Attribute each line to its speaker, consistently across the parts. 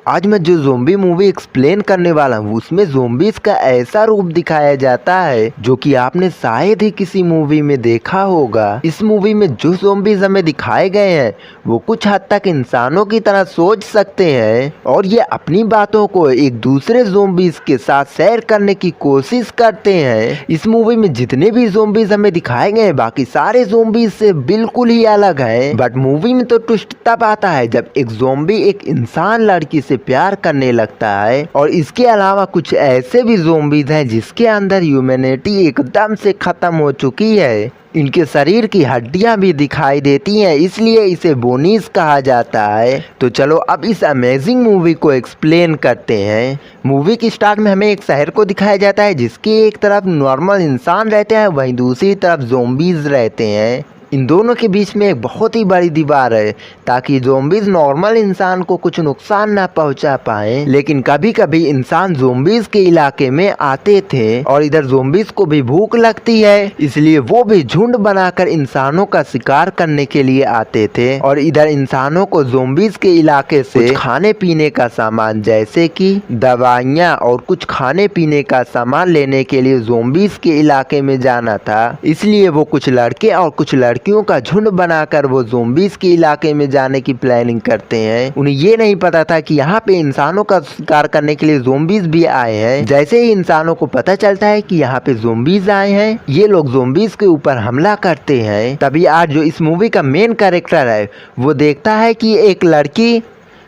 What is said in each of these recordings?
Speaker 1: आज मैं जो ज़ोंबी मूवी एक्सप्लेन करने वाला हूँ उसमें ज़ोंबीज का ऐसा रूप दिखाया जाता है जो कि आपने शायद ही किसी मूवी में देखा होगा। इस मूवी में जो ज़ोंबीज हमें दिखाए गए हैं वो कुछ हद तक इंसानों की तरह सोच सकते हैं और ये अपनी बातों को एक दूसरे ज़ोंबीज के साथ शेयर करने की कोशिश करते हैं। इस मूवी में जितने भी ज़ोंबीज हमें दिखाए गए हैं बाकी सारे ज़ोंबीज से बिल्कुल ही अलग हैं। बट मूवी में तो ट्विस्ट तब आता है जब एक ज़ोंबी एक इंसान लड़की से प्यार करने लगता है। और इसके अलावा कुछ ऐसे भी ज़ोंबीज हैं जिसके अंदर ह्यूमैनिटी एकदम से खत्म हो चुकी है। इनके शरीर की हड्डियां भी दिखाई देती हैं, इसलिए इसे बोनीस कहा जाता है। तो चलो अब इस अमेजिंग मूवी को एक्सप्लेन करते हैं। मूवी की स्टार्ट में हमें एक शहर को दिखाया जाता है जिसकी एक तरफ नॉर्मल इंसान रहते हैं वहीं दूसरी तरफ ज़ोंबीज रहते हैं। इन दोनों के बीच में एक बहुत ही बड़ी दीवार है ताकि ज़ोंबीज नॉर्मल इंसान को कुछ नुकसान ना पहुंचा पाए। लेकिन कभी कभी इंसान ज़ोंबीज के इलाके में आते थे और इधर ज़ोंबीज को भी भूख लगती है, इसलिए वो भी झुंड बनाकर इंसानों का शिकार करने के लिए आते थे। और इधर इंसानों को ज़ोंबीज के इलाके से कुछ खाने पीने का सामान जैसे कि दवाइयाँ और कुछ खाने पीने का सामान लेने के लिए ज़ोंबीज के इलाके में जाना था। इसलिए वो कुछ लड़के और कुछ लड़कियों का झुंड बनाकर वो ज़ोंबीज के इलाके में जाने की प्लानिंग करते हैं। उन्हें ये नहीं पता था कि यहाँ पे इंसानों का शिकार करने के लिए ज़ोंबीज भी आए हैं। जैसे ही इंसानों को पता चलता है कि यहाँ पे ज़ोंबीज आए हैं, ये लोग ज़ोंबीज के ऊपर हमला करते हैं। तभी आज जो इस मूवी का मेन कैरेक्टर है वो देखता है कि एक लड़की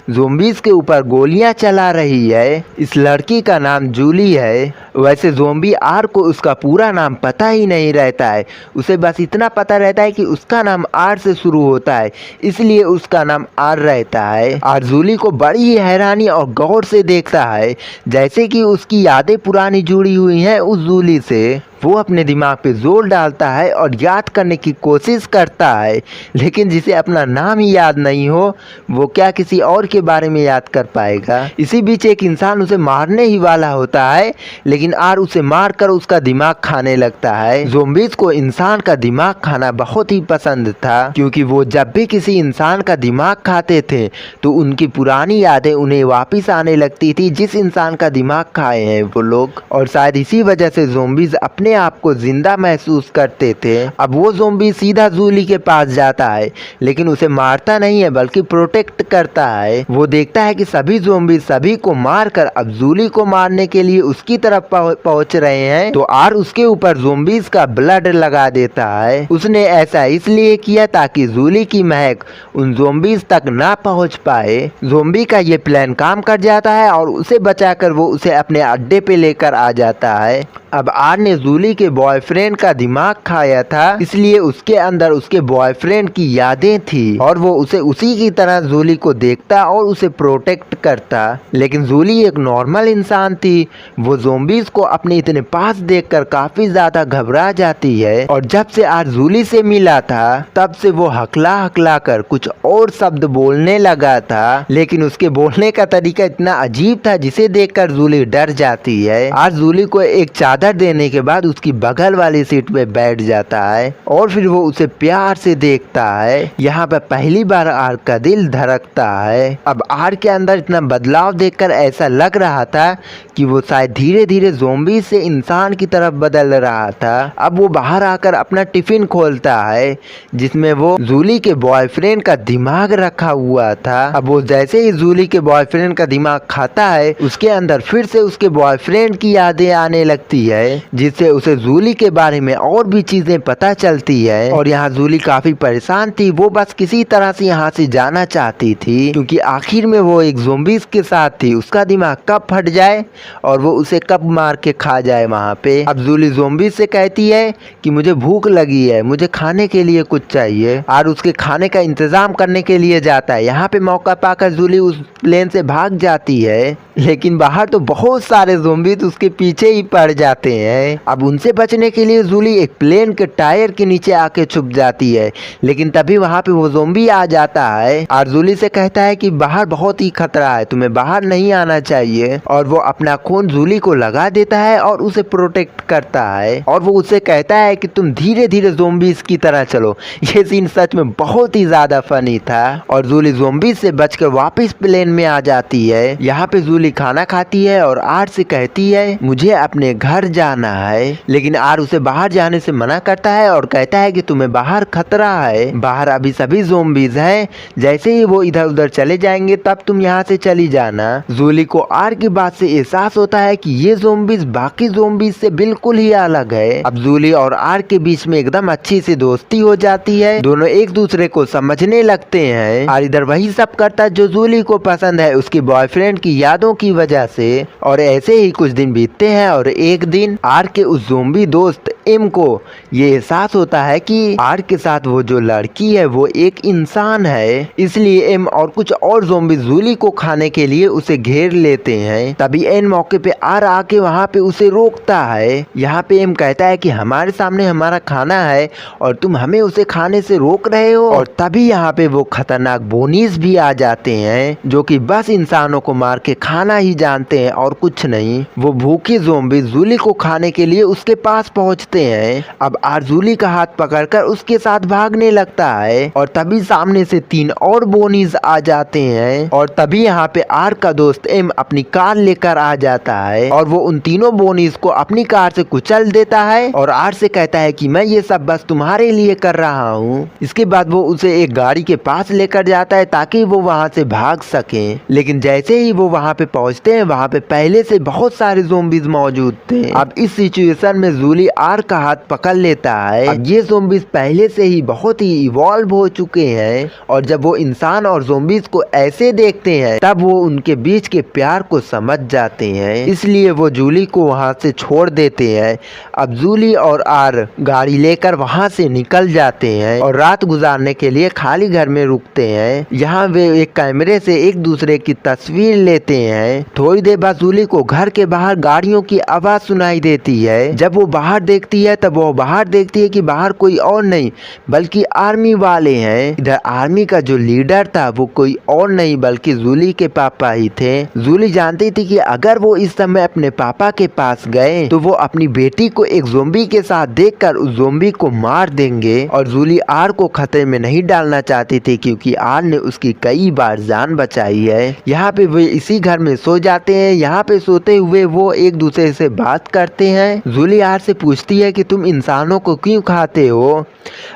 Speaker 1: ज़ोंबीज के ऊपर गोलियां चला रही है। इस लड़की का नाम जूली है। वैसे ज़ोंबी आर को उसका पूरा नाम पता ही नहीं रहता है, उसे बस इतना पता रहता है कि उसका नाम आर से शुरू होता है, इसलिए उसका नाम आर रहता है। आर जूली को बड़ी ही हैरानी और गौर से देखता है, जैसे कि उसकी यादें पुरानी जुड़ी हुई हैं उस जूली से। वो अपने दिमाग पे जोर डालता है और याद करने की कोशिश करता है, लेकिन जिसे अपना नाम ही याद नहीं हो वो क्या किसी और के बारे में याद कर पाएगा। इसी बीच एक इंसान उसे मारने ही वाला होता है, लेकिन आर उसे मारकर उसका दिमाग खाने लगता है। ज़ोंबीज को इंसान का दिमाग खाना बहुत ही पसंद था, क्योंकि वो जब भी किसी इंसान का दिमाग खाते थे तो उनकी पुरानी यादें उन्हें वापस आने लगती थी जिस इंसान का दिमाग खाए हैं वो लोग। और शायद इसी वजह से ज़ोंबीज अपने आप को जिंदा महसूस करते थे। अब वो ज़ोंबी सीधा जूली के पास जाता है, लेकिन उसे मारता नहीं है बल्कि प्रोटेक्ट करता है। वो देखता है कि सभी ज़ोंबी सभी को मारकर अब जूली को मारने के लिए उसकी तरफ पहुंच रहे हैं, तो आर उसके ऊपर ज़ोंबीज का ब्लड लगा देता है। उसने ऐसा इसलिए किया ताकि जूली की महक उन ज़ोंबीज तक ना पहुंच पाए। ज़ोंबी का ये प्लान काम कर जाता है और उसे बचाकर वो उसे अपने अड्डे पे लेकर आ जाता है। अब आर ने जूली के बॉयफ्रेंड का दिमाग खाया था, इसलिए उसके अंदर उसके बॉयफ्रेंड की यादें थी और वो उसे उसी की तरह जूली को देखता और उसे प्रोटेक्ट करता। लेकिन जूली एक नॉर्मल इंसान थी, वो ज़ोंबीज को अपने इतने पास देखकर काफी ज्यादा घबरा जाती है। और जब से आर जूली से मिला था तब से वो हकला हकला कर कुछ और शब्द बोलने लगा था, लेकिन उसके बोलने का तरीका इतना अजीब था जिसे देखकर जूली डर जाती है। आर जूली को एक चादर देने के बाद उसकी बगल वाली सीट पे बैठ जाता है और फिर वो उसे प्यार से देखता है। यहाँ पे पहली बार आर का दिल धड़कता है। अब आर के अंदर इतना बदलाव देखकर ऐसा लग रहा था कि वो शायद धीरे धीरे ज़ोंबी से इंसान की तरफ बदल रहा था। अब वो बाहर आकर अपना टिफिन खोलता है जिसमें वो जूली के बॉयफ्रेंड का दिमाग रखा हुआ था। अब वो जैसे ही जूली के बॉयफ्रेंड का दिमाग खाता है उसके अंदर फिर से उसके बॉयफ्रेंड की यादें आने लगती है, जिससे उसे जूली के बारे में और भी चीजें पता चलती है। और यहाँ जूली काफी परेशान थी, वो बस किसी तरह से यहाँ से जाना चाहती थी, क्योंकि आखिर में वो एक ज़ोंबीज के साथ थी। उसका दिमाग कब फट जाए और वो उसे कब मार के खा जाए वहाँ पे। अब जूली ज़ोंबीज से कहती है कि मुझे भूख लगी है, मुझे खाने के लिए कुछ चाहिए, और उसके खाने का इंतजाम करने के लिए जाता है। यहाँ पे मौका पाकर जूली उस प्लेन से भाग जाती है, लेकिन बाहर तो बहुत सारे ज़ोंबीज उसके पीछे ही पड़ जाते जाते हैं। अब उनसे बचने के लिए जूली एक प्लेन के टायर के नीचे आके छुप जाती है, लेकिन तभी वहाँ पे वो ज़ोंबी आ जाता है और जूली से कहता है कि बाहर बहुत ही खतरा है, तुम्हें बाहर नहीं आना चाहिए। और वो अपना खून जूली को लगा देता है और उसे प्रोटेक्ट करता है और वो उसे कहता है कि तुम धीरे धीरे ज़ोंबीज की तरह चलो। ये सीन सच में बहुत ही ज्यादा फनी था और जूली ज़ोंबीज से बचकर वापस प्लेन में आ जाती है। यहाँ पे जूली खाना खाती है और आर से कहती है मुझे अपने घर जाना है, लेकिन आर उसे बाहर जाने से मना करता है और कहता है कि तुम्हें बाहर खतरा है, बाहर अभी सभी ज़ोंबीज हैं, जैसे ही वो इधर उधर चले जाएंगे तब तुम यहाँ से चली जाना। जूली को आर की बात से एहसास होता है कि ये ज़ोंबीज बाकी ज़ोंबीज से बिल्कुल ही अलग है। अब जूली और आर के बीच में एकदम अच्छी सी दोस्ती हो जाती है, दोनों एक दूसरे को समझने लगते हैं। और इधर वही सब करता जो जूली को पसंद है उसकी बॉयफ्रेंड की यादों की वजह से। और ऐसे ही कुछ दिन बीतते हैं और एक दिन आर के उस ज़ोंबी दोस्त एम को ये एहसास होता है कि आर के साथ वो जो लड़की है वो एक इंसान है, इसलिए एम और कुछ और ज़ोंबी जूली को खाने के लिए उसे घेर लेते हैं। तभी एन मौके पे आर आके वहाँ पे उसे रोकता है। यहाँ पे एम कहता है कि हमारे सामने हमारा खाना है और तुम हमें उसे खाने से रोक रहे हो। और तभी यहाँ पे वो खतरनाक बोनीज भी आ जाते हैं जो कि बस इंसानों को मार के खाना ही जानते हैं और कुछ नहीं। वो भूखे ज़ोंबी जूली को खाने के लिए उसके पास पहुँचते हैं। अब आर जूली का हाथ पकड़कर उसके साथ भागने लगता है और तभी सामने से 3 और बोनीज आ जाते हैं। और तभी यहाँ पे आर का दोस्त एम अपनी कार लेकर आ जाता है और वो उन तीनों बोनीज को अपनी कार से कुचल देता है और आर से कहता है कि मैं ये सब बस तुम्हारे लिए कर रहा हूँ। इसके बाद वो उसे एक गाड़ी के पास लेकर जाता है ताकि वो वहाँ से भाग सके, लेकिन जैसे ही वो वहाँ पे पहुँचते हैं वहाँ पे पहले से बहुत सारे ज़ोंबीज मौजूद थे। अब इस सिचुएशन में जूली आर का हाथ पकड़ लेता है। अब ये ज़ोंबीज पहले से ही बहुत ही इवॉल्व हो चुके हैं और जब वो इंसान और ज़ोंबीज को ऐसे देखते हैं तब वो उनके बीच के प्यार को समझ जाते हैं, इसलिए वो जूली को वहाँ से छोड़ देते हैं। अब जूली और आर गाड़ी लेकर वहाँ से निकल जाते हैं और रात गुजारने के लिए खाली घर में रुकते हैं। यहाँ वे एक कैमरे से एक दूसरे की तस्वीर लेते हैं। थोड़ी देर बाद जूली को घर के बाहर गाड़ियों की आवाज सुनाई देती है। जब वो बाहर देखती है तब वो बाहर देखती है कि बाहर कोई और नहीं बल्कि आर्मी वाले हैं। इधर आर्मी का जो लीडर था वो कोई और नहीं बल्कि जूली के पापा ही थे। जूली जानती थी कि अगर वो इस समय अपने पापा के पास गए तो वो अपनी बेटी को एक ज़ोंबी के साथ देखकर उस ज़ोंबी को मार देंगे और जूली आर को खतरे में नहीं डालना चाहती थी क्योंकि आर ने उसकी कई बार जान बचाई है। यहाँ पे वे इसी घर में सो जाते हैं। यहाँ पे सोते हुए वो एक दूसरे से बात करते हैं। जूली आर से पूछती है कि तुम इंसानों को क्यों खाते हो।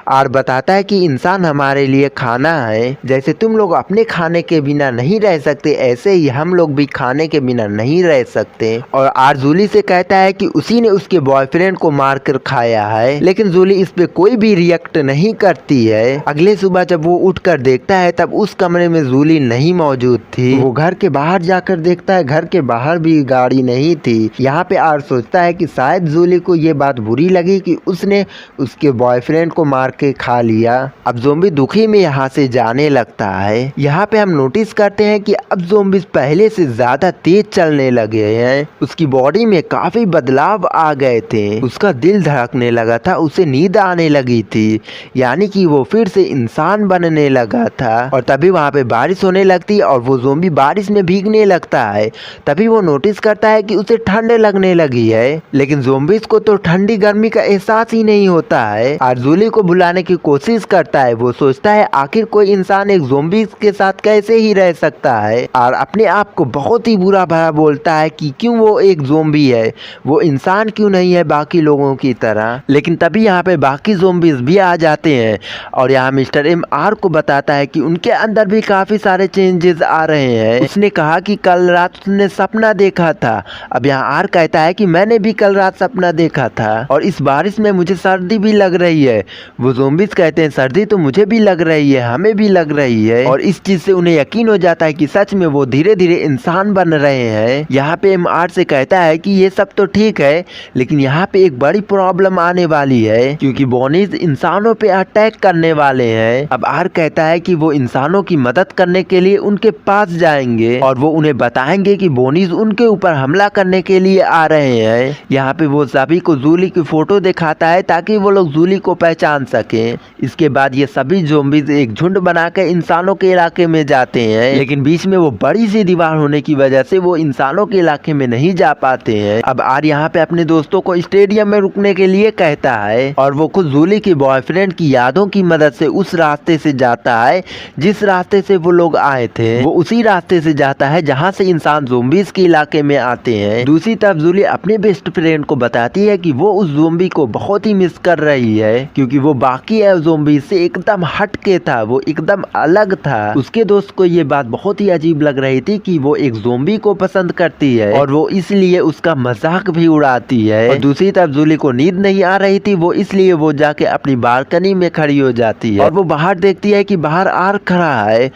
Speaker 1: आर बताता है कि इंसान हमारे लिए खाना है, जैसे तुम लोग अपने खाने के बिना नहीं रह सकते ऐसे ही हम लोग भी खाने के बिना नहीं रह सकते। और आर जूली से कहता है कि उसी ने उसके बॉयफ्रेंड को मार कर खाया है, लेकिन जूली इस पे कोई भी रिएक्ट नहीं करती है। अगले सुबह जब वो उठकर देखता है तब उस कमरे में जूली नहीं मौजूद थी। वो घर के बाहर जाकर देखता है, घर के बाहर भी गाड़ी नहीं थी। यहाँ पे आर सोचता है कि शायद जूली को ये बात बुरी लगी कि उसने उसके बॉयफ्रेंड को मार के खा लिया। अब ज़ोंबी दुखी में यहाँ से जाने लगता है। यहाँ पे हम नोटिस करते हैं कि अब ज़ोंबीज पहले से ज्यादा तेज चलने लगे हैं। उसकी बॉडी में काफी बदलाव आ गए थे, उसका दिल धड़कने लगा था, उसे नींद आने लगी थी, यानी कि वो फिर से इंसान बनने लगा था। और तभी वहाँ पे बारिश होने लगती और वो ज़ोंबी बारिश में भीगने लगता है। तभी वो नोटिस करता है कि उसे ठंड लगने लगी है, लेकिन ज़ोंबीज को तो ठंडी गर्मी का एहसास ही नहीं होता है। और जूली को बुलाने की कोशिश करता है। वो सोचता है आखिर कोई इंसान एक ज़ोंबी के साथ कैसे ही रह सकता है और अपने आप को बहुत ही बुरा भला बोलता है कि क्यों वो एक ज़ोंबी है, वो इंसान क्यों नहीं है बाकी लोगों की तरह। लेकिन तभी यहाँ पे बाकी ज़ोंबीज भी आ जाते हैं और यहाँ मिस्टर एम आर को बताता है कि उनके अंदर भी काफी सारे चेंजेस आ रहे हैं। उसने कहा कि कल रात उसने सपना देखा था। अब यहाँ आर कहता है कि मैंने भी कल रात सपना देखा था और इस बारिश में मुझे सर्दी भी लग रही है। वो ज़ोंबीज कहते हैं सर्दी तो मुझे भी लग रही है, हमें भी लग रही है। और इस चीज से उन्हें यकीन हो जाता है कि सच में वो धीरे धीरे इंसान बन रहे हैं। यहाँ पे एम आर से कहता है कि ये सब तो ठीक है, लेकिन यहाँ पे एक बड़ी प्रॉब्लम आने वाली है क्योंकि बोनीज इंसानों पे अटैक करने वाले हैं। अब आर कहता है कि वो इंसानों की मदद करने के लिए उनके पास जाएंगे और वो उन्हें बताएंगे कि बोनीज उनके ऊपर हमला करने के लिए आ रहे हैं हैं। यहाँ पे वो सभी को जूली की फोटो दिखाता है ताकि वो लोग जूली को पहचान सकें। इसके बाद ये सभी ज़ॉम्बीज एक झुंड बनाकर इंसानों के इलाके में जाते हैं, लेकिन बीच में वो बड़ी सी दीवार होने की वजह से वो इंसानों के इलाके में नहीं जा पाते हैं। अब आर यहाँ पे अपने दोस्तों को स्टेडियम में रुकने के लिए कहता है और वो खुद जूली की बॉयफ्रेंड की यादों की मदद से उस रास्ते से जाता है जिस रास्ते से वो लोग आए थे। वो उसी रास्ते से जाता है जहाँ से इंसान ज़ॉम्बीज के इलाके में आते हैं। दूसरी तरफ जूली अपने बेस्ट फ्रेंड को बताती है कि वो उस ज़ॉम्बी को बहुत ही मिस कर रही है, क्योंकि वो बाकी ज़ॉम्बीज से एकदम हटके था, वो एकदम अलग था। उसके दोस्त को ये बात बहुत ही अजीब लग रही थी कि वो एक ज़ॉम्बी को पसंद करती है और वो इसलिए उसका मजाक भी उड़ाती है। और दूसरी तरफ जूली को नींद नहीं आ रही थी, वो इसलिए वो जाके अपनी बालकनी में खड़ी हो जाती है और वो बाहर देखती है कि बाहर आर खड़ा है।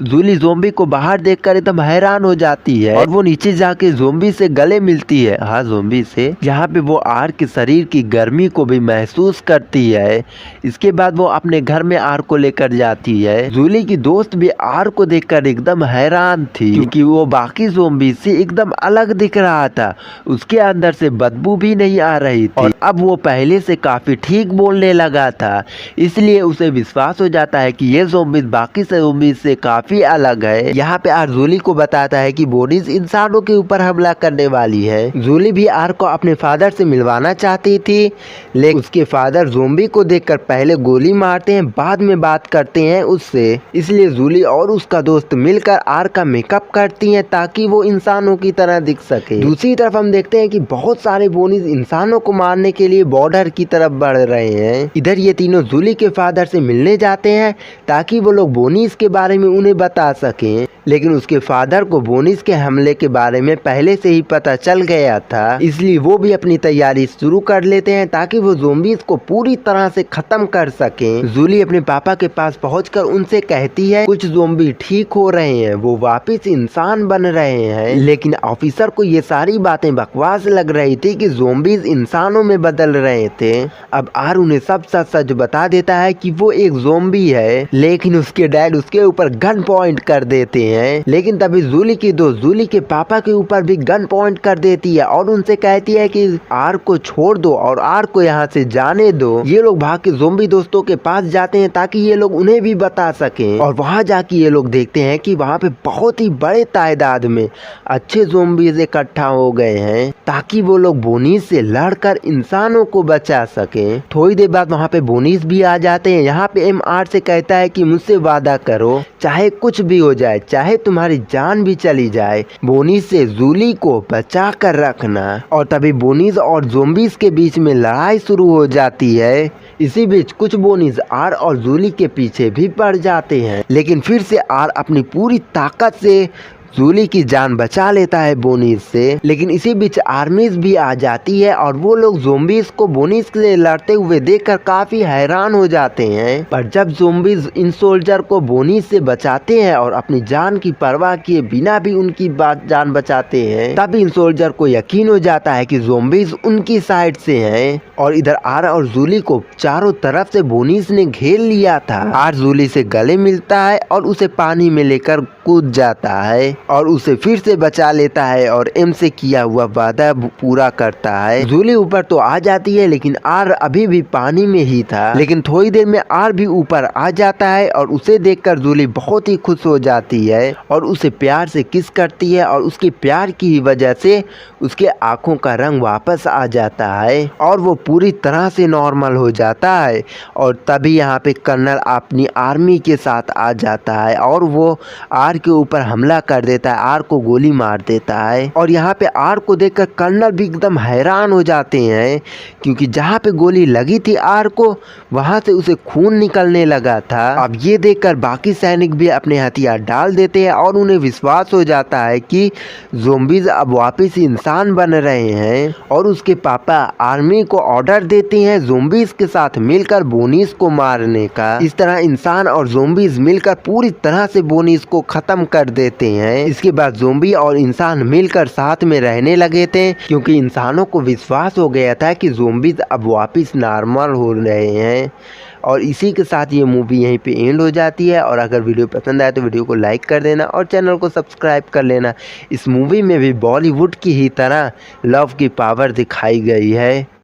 Speaker 1: जूली ज़ॉम्बी को बाहर देखकर एकदम हैरान हो जाती है और वो नीचे जाके ज़ॉम्बी से गले मिलती है, हाँ ज़ॉम्बी से। यहाँ पे वो आर के शरीर की गर्मी को भी महसूस करती है। इसके बाद वो अपने घर में आर को लेकर जाती है। जूली की दोस्त भी आर को देखकर एकदम हैरान थी, क्योंकि वो बाकी ज़ॉम्बी से एकदम अलग दिख रहा था। उसके अंदर से बदबू भी नहीं आ रही थी और अब वो पहले से काफी ठीक बोलने लगा था, इसलिए उसे विश्वास हो जाता है कि ये ज़ॉम्बी बाकी ज़ॉम्बी से काफी अलग है। यहाँ पे आर जूली को बताता है कि बोनीज इंसानों के ऊपर हमला करने वाली है। जूली भी आर को अपने फादर से मिलवाना चाहती थी, लेकिन उसके फादर ज़ॉम्बी को देखकर पहले गोली मारते हैं, बाद में बात करते हैं उससे। इसलिए जूली और उसका दोस्त मिलकर आर का मेकअप करती हैं ताकि वो इंसानों की तरह दिख सके। दूसरी तरफ हम देखते हैं कि बहुत सारे बोनीज इंसानों को मारने के लिए बॉर्डर की तरफ बढ़ रहे हैं। इधर ये तीनों जूली के फादर से मिलने जाते हैं ताकि वो लोग बोनीज के बारे में उन्हें बता सकें, लेकिन उसके फादर को बोनीज के हमले के बारे में पहले से ही पता चल गया था, इसलिए वो भी अपनी तैयारी शुरू कर लेते हैं ताकि वो ज़ॉम्बीज को पूरी तरह से खत्म कर सकें। जूली अपने पापा के पास पहुंचकर उनसे कहती है कुछ ज़ॉम्बी ठीक हो रहे हैं, वो वापस इंसान बन रहे हैं। लेकिन ऑफिसर को ये सारी बातें बकवास लग रही थी कि ज़ॉम्बीज इंसानों में बदल रहे थे। अब आर उन्हें सब सच बता देता है कि वो एक ज़ॉम्बी है, लेकिन उसके डैड उसके ऊपर गन पॉइंट कर देते हैं। लेकिन तभी जूली की दोस्त जूली के पापा के ऊपर भी गन पॉइंट कर देती है और उनसे कहती है कि आर को छोड़ दो और आर को यहाँ से जाने दो। ये लोग भाग के ज़ॉम्बी दोस्तों के पास जाते हैं ताकि ये लोग उन्हें भी बता सकें और वहाँ जाके ये लोग देखते हैं कि वहाँ पे बहुत ही बड़े तादाद में अच्छे ज़ॉम्बीज इकट्ठा हो गए हैं ताकि वो लोग बोनीज से लड़कर इंसानों को बचा सकें। थोड़ी देर बाद वहाँ पे बोनीज भी आ जाते हैं। यहाँ पे एम आर से कहता है कि मुझसे वादा करो, चाहे कुछ भी हो जाए, चाहे तुम्हारी जान भी चली जाए, बोनीज से जूली को बचा कर रखना। और तभी बोनीज और ज़ॉम्बीज के बीच में लड़ाई शुरू हो जाती है। इसी बीच कुछ बोनीज आर और जूली के पीछे भी पड़ जाते हैं, लेकिन फिर से आर अपनी पूरी ताकत से जूली की जान बचा लेता है बोनीज से। लेकिन इसी बीच आर्मीज भी आ जाती है और वो लोग ज़ॉम्बीज को बोनीज से लड़ते हुए देखकर काफी हैरान हो जाते हैं। पर जब ज़ॉम्बीज इन सोल्जर को बोनीज से बचाते हैं और अपनी जान की परवाह किए बिना भी उनकी जान बचाते हैं, तब इन सोल्जर को यकीन हो जाता है कि ज़ॉम्बीज उनकी साइड से हैं। और इधर आर और जूली को चारों तरफ से बोनीज ने घेर लिया था। आर जूली से गले मिलता है और उसे पानी में लेकर कूद जाता है और उसे फिर से बचा लेता है और एम से किया हुआ वादा पूरा करता है। जूली ऊपर तो आ जाती है, लेकिन आर अभी भी पानी में ही था। लेकिन थोड़ी देर में आर भी ऊपर आ जाता है और उसे देखकर जूली बहुत ही खुश हो जाती है और उसे प्यार से किस करती है और उसके प्यार की ही वजह से उसके आंखों का रंग वापस आ जाता है और वो पूरी तरह से नॉर्मल हो जाता है। और तभी यहाँ पे कर्नल अपनी आर्मी के साथ आ जाता है और वो आर के ऊपर हमला कर देता है, आर को गोली मार देता है। और यहाँ पे आर को देखकर कर्नल भी एकदम हैरान हो जाते हैं, क्योंकि जहाँ पे गोली लगी थी आर को, वहाँ से उसे खून निकलने लगा था। अब ये देखकर बाकी सैनिक भी अपने हथियार डाल देते हैं और उन्हें विश्वास हो जाता है कि ज़ॉम्बीज अब वापस इंसान बन रहे हैं। और उसके पापा आर्मी को ऑर्डर देते हैं ज़ॉम्बीज के साथ मिलकर बोनीज को मारने का। इस तरह इंसान और ज़ॉम्बीज मिलकर पूरी तरह से बोनीज को खत्म खत्म कर देते हैं। इसके बाद ज़ोंबी और इंसान मिलकर साथ में रहने लगे थे, क्योंकि इंसानों को विश्वास हो गया था कि ज़ोंबीज अब वापस नॉर्मल हो रहे हैं। और इसी के साथ ये मूवी यहीं पे एंड हो जाती है। और अगर वीडियो पसंद आए तो वीडियो को लाइक कर देना और चैनल को सब्सक्राइब कर लेना। इस मूवी में भी बॉलीवुड की ही तरह लव की पावर दिखाई गई है।